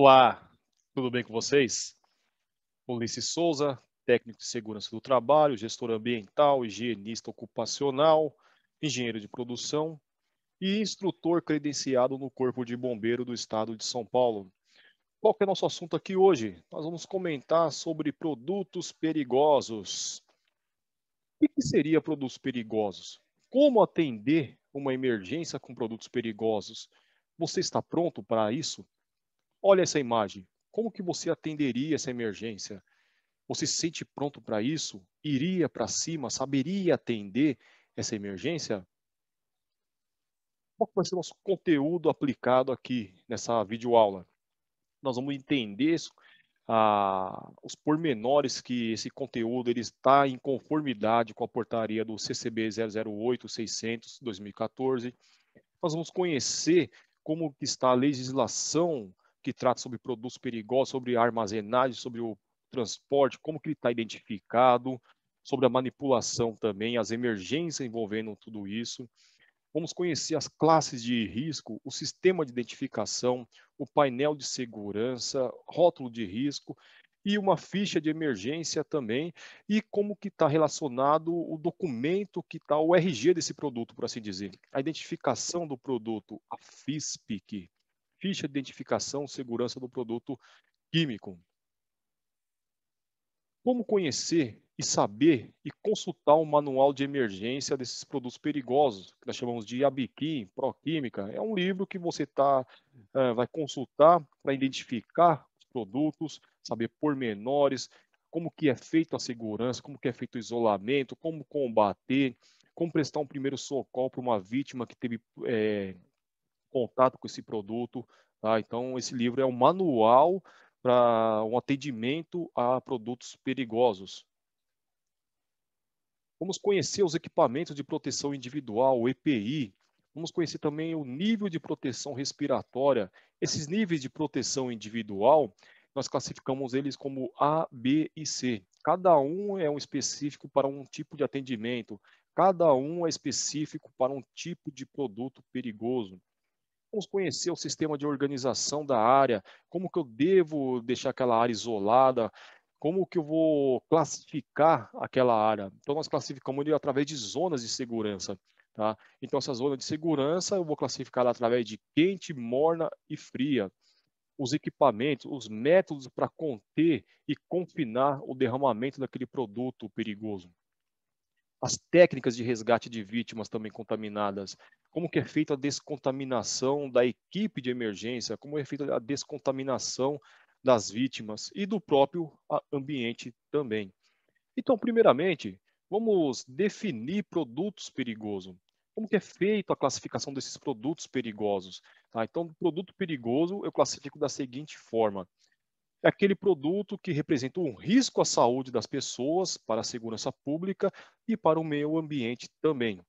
Olá, tudo bem com vocês? Ulisses Souza, técnico de segurança do trabalho, gestor ambiental, higienista ocupacional, engenheiro de produção e instrutor credenciado no Corpo de Bombeiro do Estado de São Paulo. Qual que é o nosso assunto aqui hoje? Nós vamos comentar sobre produtos perigosos. O que seria produtos perigosos? Como atender uma emergência com produtos perigosos? Você está pronto para isso? Olha essa imagem. Como que você atenderia essa emergência? Você se sente pronto para isso? Iria para cima? Saberia atender essa emergência? Qual que vai ser o nosso conteúdo aplicado aqui nessa videoaula? Nós vamos entender os pormenores que esse conteúdo ele está em conformidade com a portaria do CCB 008-600/2014. Nós vamos conhecer como que está a legislação que trata sobre produtos perigosos, sobre a armazenagem, sobre o transporte, como que ele está identificado, sobre a manipulação também, as emergências envolvendo tudo isso. Vamos conhecer as classes de risco, o sistema de identificação, o painel de segurança, rótulo de risco e uma ficha de emergência também, e como que está relacionado o documento que está, o RG desse produto, por assim dizer. A identificação do produto, a FISPIC, ficha de identificação segurança do produto químico. Como conhecer e saber e consultar o manual de emergência desses produtos perigosos, que nós chamamos de ABIQUIM, Proquímica. É um livro que você vai consultar para identificar os produtos, saber pormenores, como que é feito a segurança, como que é feito o isolamento, como combater, como prestar um primeiro socorro para uma vítima que teve contato com esse produto. Tá? Então, esse livro é um manual para um atendimento a produtos perigosos. Vamos conhecer os equipamentos de proteção individual, o EPI. Vamos conhecer também o nível de proteção respiratória. Esses níveis de proteção individual, nós classificamos eles como A, B e C. Cada um é um específico para um tipo de atendimento. Cada um é específico para um tipo de produto perigoso. Vamos conhecer o sistema de organização da área, como que eu devo deixar aquela área isolada, como que eu vou classificar aquela área. Então, nós classificamos ele através de zonas de segurança. Tá? Então, essa zona de segurança eu vou classificar ela através de quente, morna e fria. Os equipamentos, os métodos para conter e confinar o derramamento daquele produto perigoso. As técnicas de resgate de vítimas também contaminadas, como que é feita a descontaminação da equipe de emergência, como é feita a descontaminação das vítimas e do próprio ambiente também. Então, primeiramente, vamos definir produtos perigosos. Como que é feita a classificação desses produtos perigosos? Tá? Então, produto perigoso eu classifico da seguinte forma: é aquele produto que representa um risco à saúde das pessoas, para a segurança pública e para o meio ambiente também.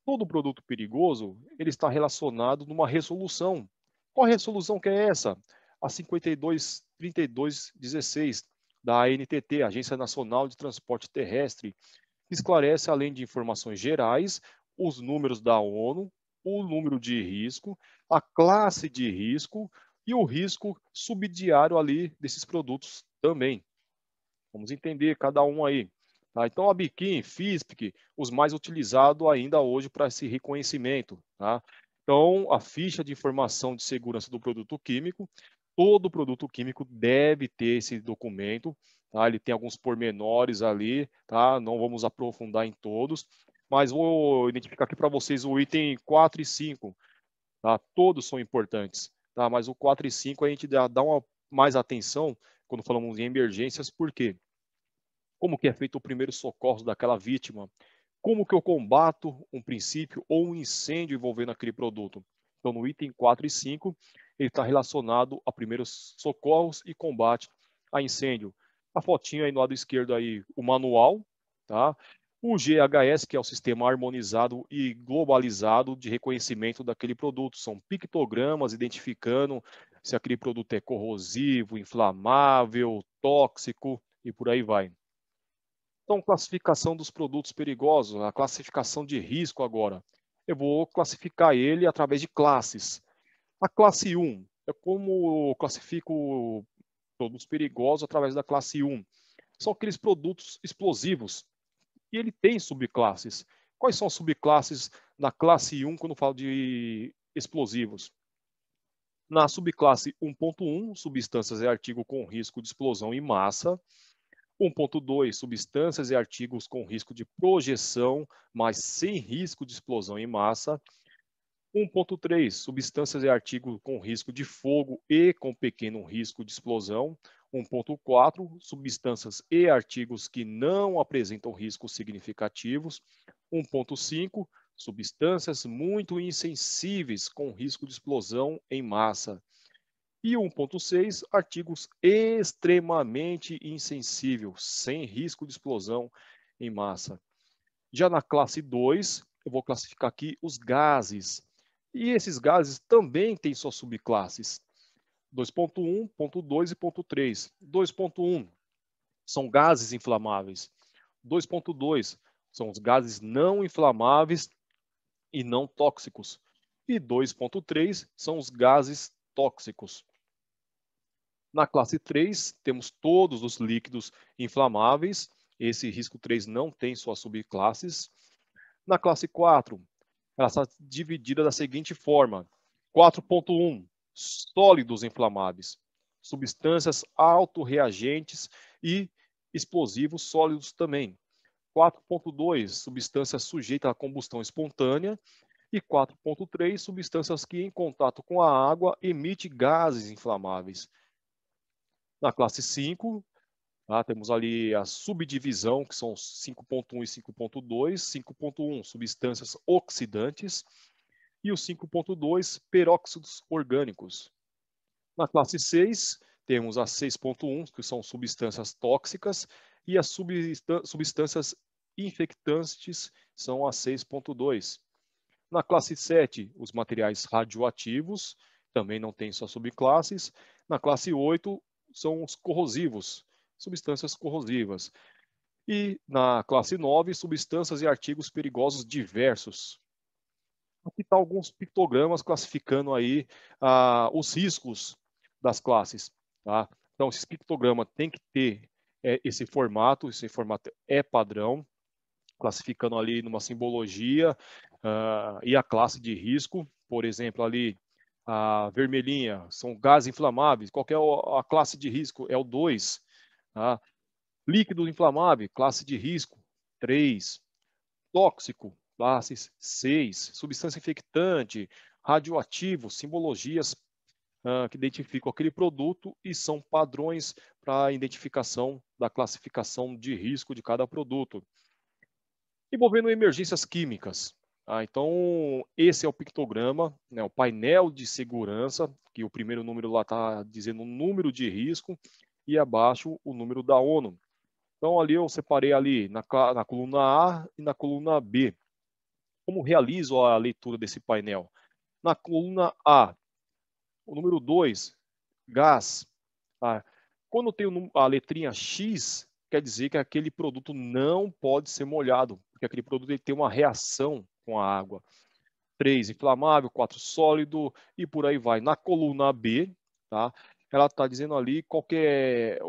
Todo produto perigoso, ele está relacionado numa resolução. Qual resolução que é essa? A 523216 da ANTT, Agência Nacional de Transporte Terrestre, que esclarece, além de informações gerais, os números da ONU, o número de risco, a classe de risco e o risco subsidiário ali desses produtos também. Vamos entender cada um aí. Tá? Então, a BIQUIM, FISPIC, os mais utilizados ainda hoje para esse reconhecimento. Tá? Então, a ficha de informação de segurança do produto químico, todo produto químico deve ter esse documento. Tá? Ele tem alguns pormenores ali, tá? Não vamos aprofundar em todos, mas vou identificar aqui para vocês o item 4 e 5. Tá? Todos são importantes, tá? Mas o 4 e 5 a gente dá uma mais atenção quando falamos em emergências, por quê? Como que é feito o primeiro socorro daquela vítima? Como que eu combato um princípio ou um incêndio envolvendo aquele produto? Então, no item 4 e 5, ele está relacionado a primeiros socorros e combate a incêndio. A fotinha aí no lado esquerdo aí, o manual, tá? O GHS, que é o sistema harmonizado e globalizado de reconhecimento daquele produto. São pictogramas identificando se aquele produto é corrosivo, inflamável, tóxico e por aí vai. Então, classificação dos produtos perigosos, a classificação de risco agora. Eu vou classificar ele através de classes. A classe 1 É como eu classifico produtos perigosos através da classe 1. São aqueles produtos explosivos. E ele tem subclasses. Quais são as subclasses da classe 1 quando eu falo de explosivos? Na subclasse 1.1, substâncias e artigo com risco de explosão em massa. 1.2, substâncias e artigos com risco de projeção, mas sem risco de explosão em massa. 1.3, substâncias e artigos com risco de fogo e com pequeno risco de explosão. 1.4, substâncias e artigos que não apresentam riscos significativos. 1.5, substâncias muito insensíveis com risco de explosão em massa. E 1.6, artigos extremamente insensíveis, sem risco de explosão em massa. Já na classe 2, eu vou classificar aqui os gases. E esses gases também têm suas subclasses. 2.1, 2 e 3. 2.1 são gases inflamáveis. 2.2 são os gases não inflamáveis e não tóxicos. E 2.3 são os gases tóxicos. Na classe 3, temos todos os líquidos inflamáveis. Esse risco 3 não tem suas subclasses. Na classe 4, ela está dividida da seguinte forma: 4.1, sólidos inflamáveis, substâncias autorreagentes e explosivos sólidos também. 4.2, substâncias sujeitas à combustão espontânea. E 4.3, substâncias que, em contato com a água, emitem gases inflamáveis. Na classe 5, temos ali a subdivisão, que são 5.1 e 5.2. 5.1, substâncias oxidantes. E o 5.2, peróxidos orgânicos. Na classe 6, temos a 6.1, que são substâncias tóxicas. E as substâncias infectantes são a 6.2. Na classe 7, os materiais radioativos, também não tem suas subclasses. Na classe 8, são os corrosivos, substâncias corrosivas. E na classe 9, substâncias e artigos perigosos diversos. Aqui está alguns pictogramas classificando aí os riscos das classes. Tá? Então, esse pictograma tem que ter esse formato é padrão, classificando ali numa simbologia e a classe de risco. Por exemplo, ali a vermelhinha são gases inflamáveis. Qual que é a classe de risco? É o 2. Tá? Líquido inflamável, classe de risco 3. Tóxico, classe 6. Substância infectante, radioativo, simbologias que identificam aquele produto e são padrões para a identificação da classificação de risco de cada produto. Envolvendo emergências químicas. Então, esse é o pictograma, né, o painel de segurança, que o primeiro número lá está dizendo o número de risco e abaixo o número da ONU. Então, ali eu separei ali na coluna A e na coluna B. Como realizo a leitura desse painel? Na coluna A, o número 2, gás. Tá? Quando tem a letrinha X, quer dizer que aquele produto não pode ser molhado, porque aquele produto ele tem uma reação com a água. 3, inflamável. 4, sólido, e por aí vai. Na coluna B, tá? Ela está dizendo ali qual que é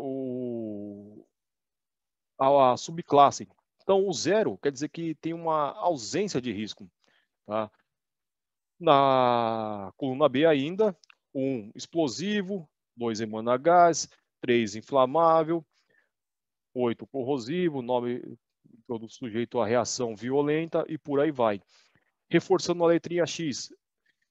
a subclasse. Então, o 0 quer dizer que tem uma ausência de risco. Tá? Na coluna B ainda, 1, explosivo. 2, emana gás. 3, inflamável. 8, corrosivo. 9, produto sujeito a reação violenta, e por aí vai. Reforçando a letrinha X.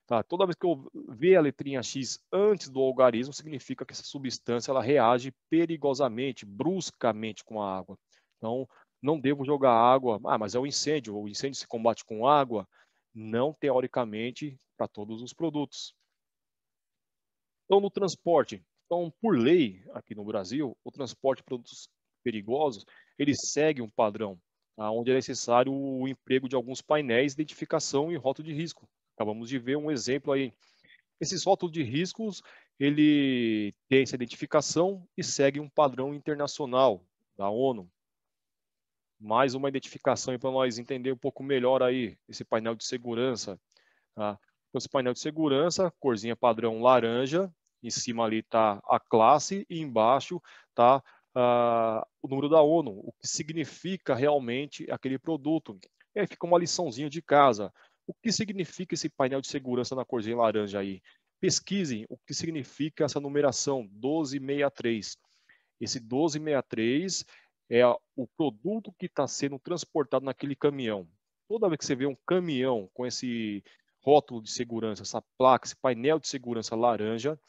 Tá? Toda vez que eu ver a letrinha X antes do algarismo, significa que essa substância ela reage perigosamente, bruscamente com a água. Então, não devo jogar água. Mas é um incêndio. O incêndio se combate com água? Não, teoricamente, para todos os produtos. Então, no transporte. Então, por lei, aqui no Brasil, o transporte de produtos perigosos, ele segue um padrão, tá? Onde é necessário o emprego de alguns painéis de identificação e rótulo de risco. Acabamos de ver um exemplo aí. Esses rótulos de riscos, ele tem essa identificação e segue um padrão internacional da ONU. Mais uma identificação para nós entender um pouco melhor aí esse painel de segurança. Tá? Então, esse painel de segurança, corzinha padrão laranja, em cima ali está a classe e embaixo está o número da ONU, o que significa realmente aquele produto. E aí fica uma liçãozinha de casa. O que significa esse painel de segurança na corzinha laranja aí? Pesquisem o que significa essa numeração 1263. Esse 1263 é o produto que está sendo transportado naquele caminhão. Toda vez que você vê um caminhão com esse rótulo de segurança, essa placa, esse painel de segurança laranja,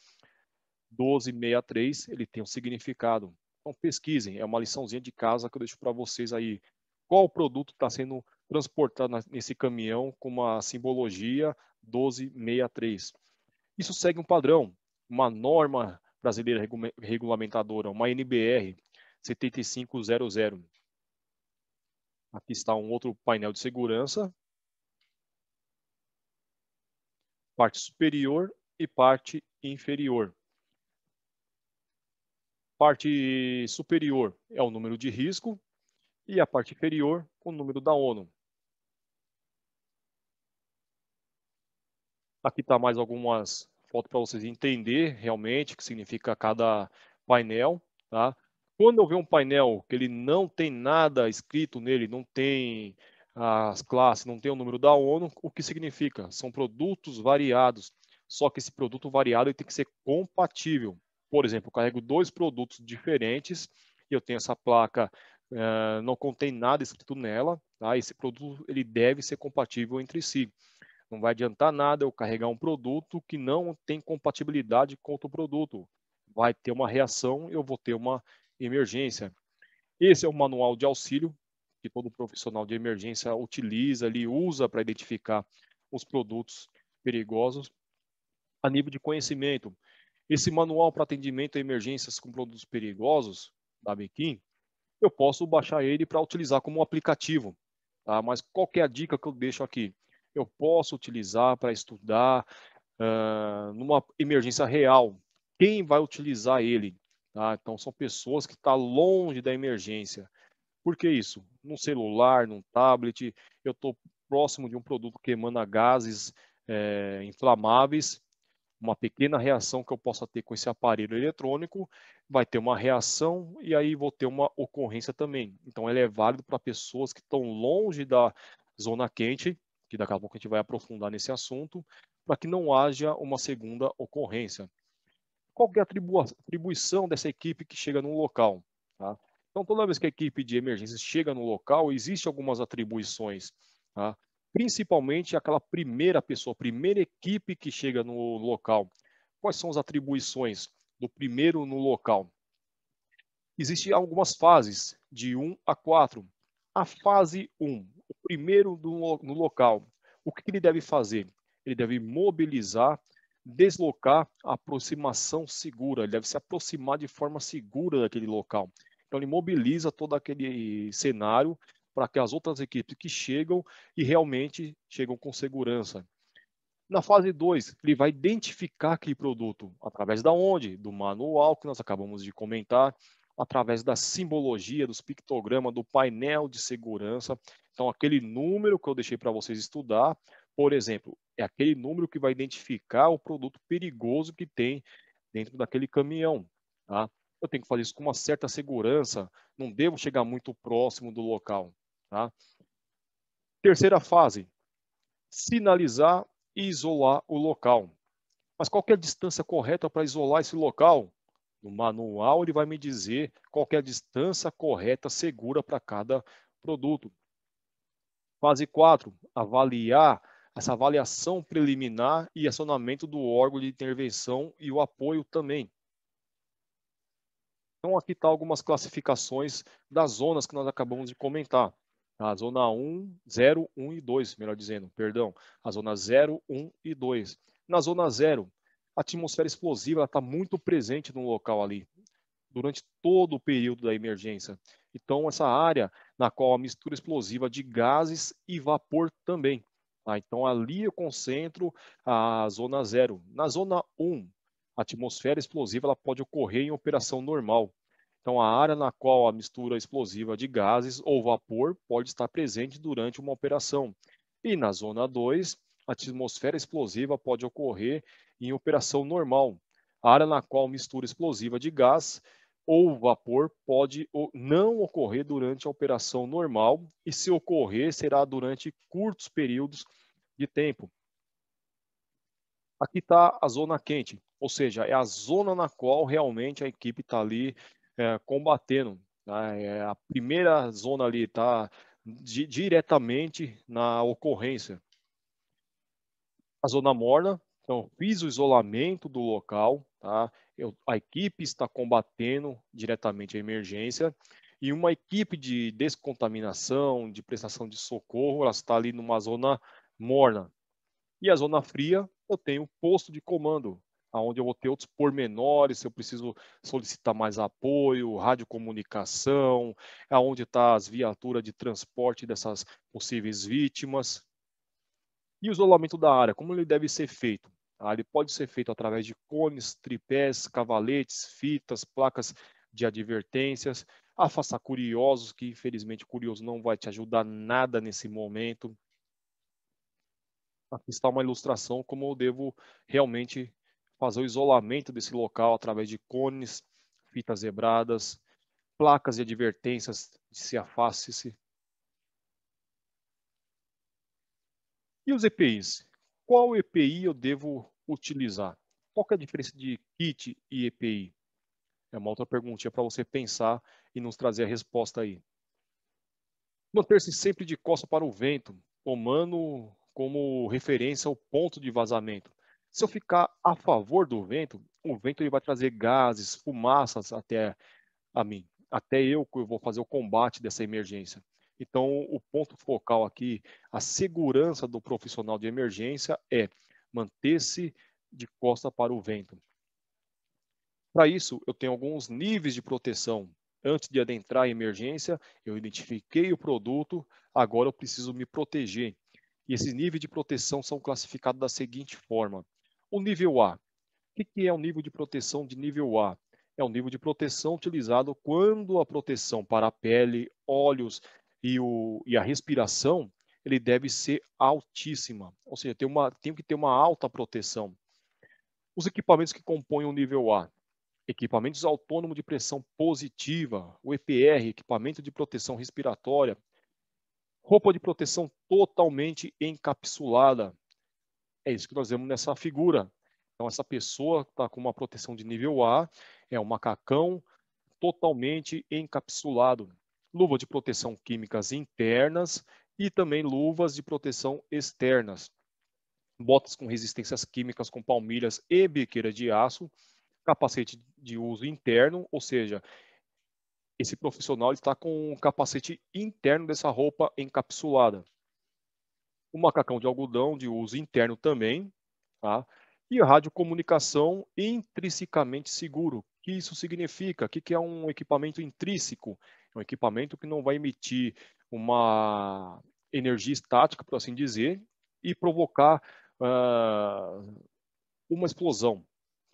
1263, ele tem um significado. Então pesquisem, é uma liçãozinha de casa que eu deixo para vocês aí. Qual produto está sendo transportado nesse caminhão com uma simbologia 1263? Isso segue um padrão, uma norma brasileira regulamentadora, uma NBR 7500. Aqui está um outro painel de segurança, parte superior e parte inferior. Parte superior é o número de risco e a parte inferior o número da ONU. Aqui está mais algumas fotos para vocês entenderem realmente o que significa cada painel. Tá? Quando eu ver um painel que ele não tem nada escrito nele, não tem as classes, não tem o número da ONU, o que significa? São produtos variados, só que esse produto variado ele tem que ser compatível. Por exemplo, eu carrego dois produtos diferentes e eu tenho essa placa, não contém nada escrito nela, tá? Esse produto ele deve ser compatível entre si. Não vai adiantar nada eu carregar um produto que não tem compatibilidade com outro produto. Vai ter uma reação, eu vou ter uma emergência. Esse é o manual de auxílio que todo profissional de emergência utiliza, ele usa para identificar os produtos perigosos a nível de conhecimento. Esse manual para atendimento a emergências com produtos perigosos, da Bequim, eu posso baixar ele para utilizar como um aplicativo. Tá? Mas qual que é a dica que eu deixo aqui? Eu posso utilizar para estudar numa emergência real. Quem vai utilizar ele? Tá? Então, são pessoas que estão longe da emergência. Por que isso? Num celular, num tablet, eu estou próximo de um produto que emana gases inflamáveis, uma pequena reação que eu possa ter com esse aparelho eletrônico, vai ter uma reação e aí vou ter uma ocorrência também. Então, ele é válido para pessoas que estão longe da zona quente, que daqui a pouco a gente vai aprofundar nesse assunto, para que não haja uma segunda ocorrência. Qual que é a atribuição dessa equipe que chega no local? Tá? Então, toda vez que a equipe de emergência chega no local, existem algumas atribuições. Tá? Principalmente aquela primeira pessoa, primeira equipe que chega no local. Quais são as atribuições do primeiro no local? Existem algumas fases, de 1 a 4. A fase 1, o primeiro no local, o que ele deve fazer? Ele deve mobilizar, deslocar, aproximação segura, ele deve se aproximar de forma segura daquele local. Então ele mobiliza todo aquele cenário para que as outras equipes que chegam e realmente chegam com segurança. Na fase 2, ele vai identificar aquele produto através da onde? Do manual que nós acabamos de comentar, através da simbologia, dos pictogramas, do painel de segurança. Então, aquele número que eu deixei para vocês estudar, por exemplo, é aquele número que vai identificar o produto perigoso que tem dentro daquele caminhão. Tá? Eu tenho que fazer isso com uma certa segurança, não devo chegar muito próximo do local. Tá? Terceira fase, sinalizar e isolar o local. Mas qual é a distância correta para isolar esse local? No manual ele vai me dizer qual é a distância correta, segura para cada produto. Fase 4, avaliar essa avaliação preliminar e acionamento do órgão de intervenção e o apoio também. Então aqui está algumas classificações das zonas que nós acabamos de comentar. A zona 1, 0, 1 e 2, melhor dizendo, perdão. A zona 0, 1 e 2. Na zona 0, a atmosfera explosiva está muito presente no local ali, durante todo o período da emergência. Então, essa área na qual a mistura explosiva de gases e vapor também. Tá? Então, ali eu concentro a zona 0. Na zona 1, a atmosfera explosiva ela pode ocorrer em operação normal. Então, a área na qual a mistura explosiva de gases ou vapor pode estar presente durante uma operação. E na zona 2, a atmosfera explosiva pode ocorrer em operação normal, área na qual mistura explosiva de gás ou vapor pode não ocorrer durante a operação normal e, se ocorrer, será durante curtos períodos de tempo. Aqui está a zona quente, ou seja, é a zona na qual realmente a equipe está ali combatendo. Tá? É a primeira zona ali está diretamente na ocorrência. A zona morna, então fiz o isolamento do local, tá? A equipe está combatendo diretamente a emergência e uma equipe de descontaminação, de prestação de socorro, ela está ali numa zona morna. E a zona fria, eu tenho posto de comando, onde eu vou ter outros pormenores, se eu preciso solicitar mais apoio, radiocomunicação, aonde está as viaturas de transporte dessas possíveis vítimas. E o isolamento da área, como ele deve ser feito? Ele pode ser feito através de cones, tripés, cavaletes, fitas, placas de advertências, afastar curiosos, que infelizmente o curioso não vai te ajudar nada nesse momento. Aqui está uma ilustração como eu devo realmente fazer o isolamento desse local através de cones, fitas zebradas, placas de advertências de se afaste-se. E os EPIs? Qual EPI eu devo utilizar? Qual que é a diferença de kit e EPI? É uma outra perguntinha para você pensar e nos trazer a resposta aí. Manter-se sempre de costa para o vento, tomando como referência o ponto de vazamento. Se eu ficar a favor do vento, o vento ele vai trazer gases, fumaças até a mim, até eu que vou fazer o combate dessa emergência. Então, o ponto focal aqui, a segurança do profissional de emergência é manter-se de costa para o vento. Para isso, eu tenho alguns níveis de proteção. Antes de adentrar a emergência, eu identifiquei o produto, agora eu preciso me proteger. E esses níveis de proteção são classificados da seguinte forma. O nível A. O que é o nível de proteção de nível A? É o nível de proteção utilizado quando a proteção para a pele, olhos e a respiração, ele deve ser altíssima. Ou seja, tem que ter uma alta proteção. Os equipamentos que compõem o nível A. Equipamentos autônomos de pressão positiva, o EPR, equipamento de proteção respiratória, roupa de proteção totalmente encapsulada. É isso que nós vemos nessa figura. Então, essa pessoa está com uma proteção de nível A, é um macacão totalmente encapsulado. Luva de proteção químicas internas e também luvas de proteção externas. Botas com resistências químicas com palmilhas e biqueira de aço, capacete de uso interno, ou seja, esse profissional está com um capacete interno dessa roupa encapsulada. O macacão de algodão de uso interno também, tá? E a radiocomunicação intrinsecamente seguro. O que isso significa? O que é um equipamento intrínseco? É um equipamento que não vai emitir uma energia estática, por assim dizer, e provocar uma explosão.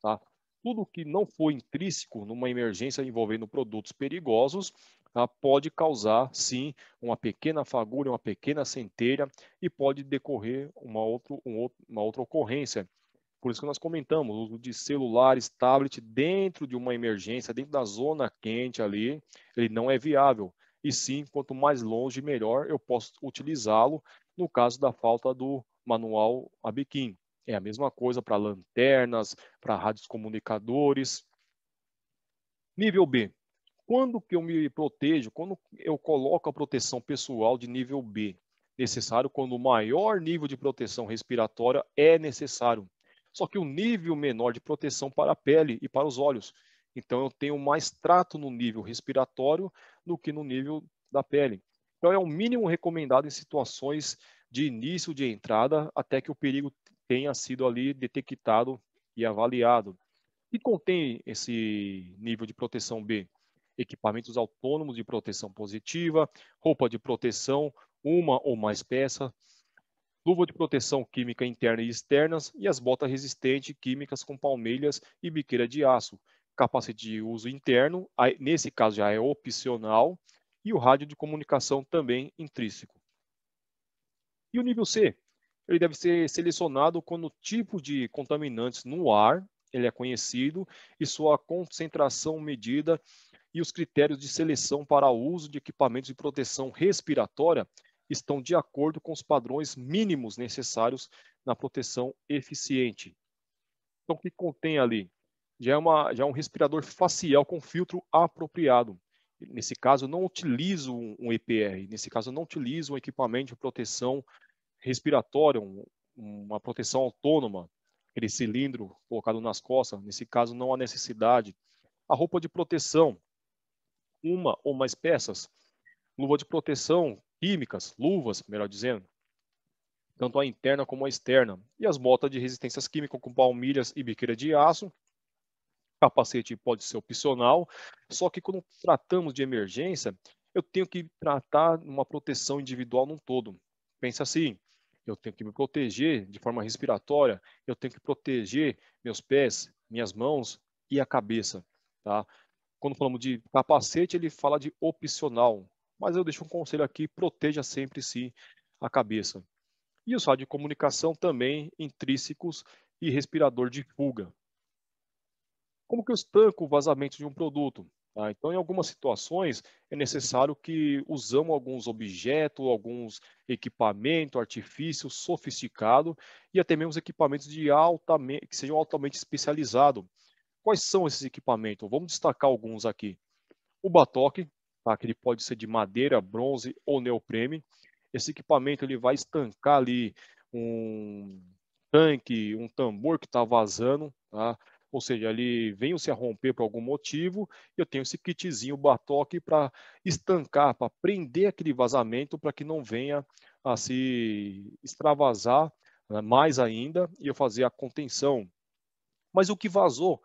Tá? Tudo que não for intrínseco numa emergência envolvendo produtos perigosos pode causar, sim, uma pequena fagulha, uma pequena centelha e pode decorrer uma outra ocorrência. Por isso que nós comentamos, o uso de celulares, tablet dentro de uma emergência, dentro da zona quente ali, ele não é viável. E sim, quanto mais longe, melhor eu posso utilizá-lo no caso da falta do manual ABQIM. É a mesma coisa para lanternas, para rádios comunicadores. Nível B. Quando que eu me protejo? Quando eu coloco a proteção pessoal de nível B? Necessário quando o maior nível de proteção respiratória é necessário. Só que o nível menor de proteção para a pele e para os olhos. Então eu tenho mais trato no nível respiratório do que no nível da pele. Então é o mínimo recomendado em situações de início de entrada até que o perigo tenha sido ali detectado e avaliado. E contém esse nível de proteção B? Equipamentos autônomos de proteção positiva, roupa de proteção, uma ou mais peças, luva de proteção química interna e externas e as botas resistentes químicas com palmilhas e biqueira de aço. Capacete de uso interno, nesse caso já é opcional, e o rádio de comunicação também intrínseco. E o nível C? Ele deve ser selecionado quando o tipo de contaminantes no ar ele é conhecido e sua concentração medida e os critérios de seleção para o uso de equipamentos de proteção respiratória estão de acordo com os padrões mínimos necessários na proteção eficiente. Então, o que contém ali? Já é um respirador facial com filtro apropriado. Nesse caso, eu não utilizo um EPR, nesse caso, eu não utilizo um equipamento de proteção respiratória, uma proteção autônoma, aquele cilindro colocado nas costas, nesse caso, não há necessidade. A roupa de proteção, uma ou mais peças, luva de proteção, químicas, luvas, melhor dizendo, tanto a interna como a externa, e as botas de resistências químicas com palmilhas e biqueira de aço. Capacete pode ser opcional, só que quando tratamos de emergência, eu tenho que tratar uma proteção individual num todo. Pensa assim, eu tenho que me proteger de forma respiratória, eu tenho que proteger meus pés, minhas mãos e a cabeça, tá? Quando falamos de capacete, ele fala de opcional, mas eu deixo um conselho aqui, proteja sempre sim a cabeça. E os rádios de comunicação também intrínsecos e respirador de fuga. Como que eu estanco o vazamento de um produto? Tá? Então, em algumas situações, é necessário que usamos alguns objetos, alguns equipamentos, artifícios sofisticados e até mesmo equipamentos que sejam altamente especializados. Quais são esses equipamentos? Vamos destacar alguns aqui. O batoque, tá? Que ele pode ser de madeira, bronze ou neoprene. Esse equipamento ele vai estancar ali um tanque, um tambor que está vazando, tá? Ou seja, ele veio se a romper por algum motivo, eu tenho esse kitzinho batoque para estancar, para prender aquele vazamento para que não venha a se extravasar, né, mais ainda e eu fazer a contenção. Mas o que vazou,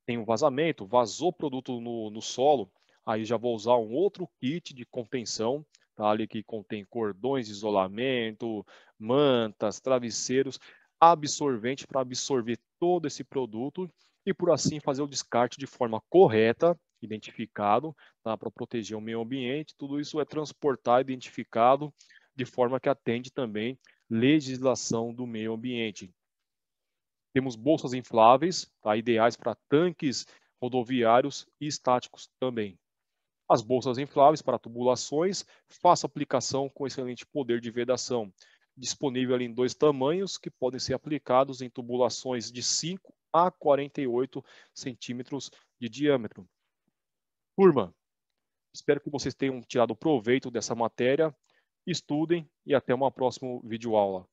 tem um vazamento, vazou produto no solo, aí já vou usar um outro kit de contenção, tá? Ali que contém cordões de isolamento, mantas, travesseiros, absorvente para absorver todo esse produto e por assim fazer o descarte de forma correta, identificado, tá? Para proteger o meio ambiente. Tudo isso é transportado, identificado de forma que atende também legislação do meio ambiente. Temos bolsas infláveis, tá, ideais para tanques rodoviários e estáticos também. As bolsas infláveis para tubulações, fácil aplicação com excelente poder de vedação. Disponível ali em dois tamanhos que podem ser aplicados em tubulações de 5 a 48 centímetros de diâmetro. Turma, espero que vocês tenham tirado proveito dessa matéria. Estudem e até uma próxima videoaula.